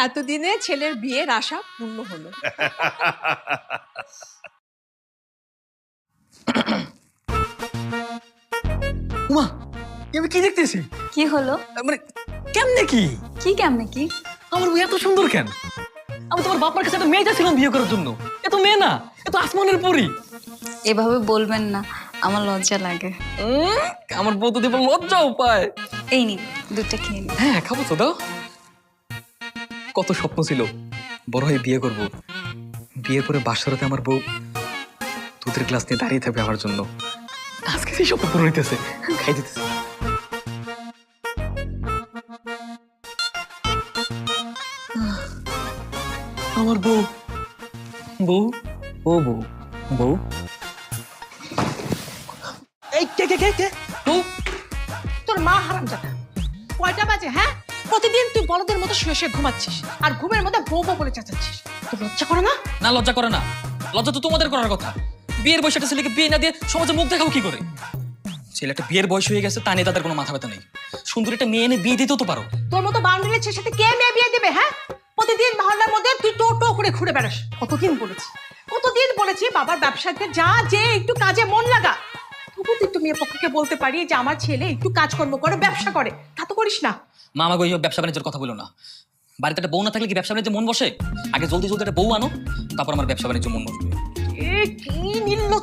এতদিনে ছেলের বিয়ের আশা পূর্ণ হলো। উমা, আমি কি দেখতেছি? কি হলো? মানে কেমনে কি? কি কেমনে কি? আমার মেয়ে এত সুন্দর কেন? আমি তোমার বাবার কাছে একটা মেয়ে চাইছিলাম বিয়ে করার জন্য। এ তো মেয়ে না, এ তো আসমানের পরী। এভাবে বলবেন না, আমার লজ্জা লাগে। আমার বউ তো দেব লজ্জাও পায়। এই নিন, দুধটা খেয়ে নিন। হ্যাঁ, খাবো তো, দাও। কত স্বপ্ন ছিল বড় হয়ে বিয়ে করব, বিয়ের পরে বাসরাতে আমার বউ দুধের গ্লাস নিয়ে দাঁড়িয়ে থাকবে আমার জন্য। আজকে সেই স্বপ্ন পূরণ হইতেছে, খাই দিতেছে। আমার বউ, বউ, ও বউ, বউ, এই কে কে কে কে বউ? তোর মা হারামজাদা। কয়টা বাজে হ্যাঁ? প্রতিদিন তুই বলদের মতো শুয়ে শুয়ে ঘুমাচ্ছিস আর ঘুমের মধ্যে বউ বউ বলে চেঁচাচ্ছিস। তোর লজ্জা করে না? না, লজ্জা করে না। লজ্জা তো তোমাদের করার কথা। বিয়ের বয়সে একটা ছেলেকে বিয়ে না দিয়ে সমাজে মুখ দেখাও কি করে? ছেলেটা বিয়ের বয়স হয়ে গেছে, তা নিয়ে তাদের কোনো মাথা ব্যথা নেই। সুন্দর একটা মেয়ে এনে বিয়ে দিতেও তো পারো। তোর মতো বাউন্ডারির ছেলের সাথে কে মেয়ে বিয়ে দেবে হ্যাঁ? প্রতিদিন মহল্লার মধ্যে তুই টো টো করে ঘুরে বেড়াস। কতদিন বলেছি বাবার ব্যবসাতে যা, যে একটু কাজে মন লাগা। তবু তুই মেয়ে পক্ষকে বলতে পারি যে আমার ছেলে একটু কাজকর্ম করে, ব্যবসা করে। তা তো করিস না। মা, আমাকে ওই ব্যবসা বাণিজ্যের কথা বলো না। বাড়িতে একটা বউ না থাকলে কি ব্যবসা বাণিজ্যে মন বসে? আগে জলদি জলদি একটা বউ আনো, তারপর আমার ব্যবসা বাণিজ্য মন বসবে। কি নির্লজ্জ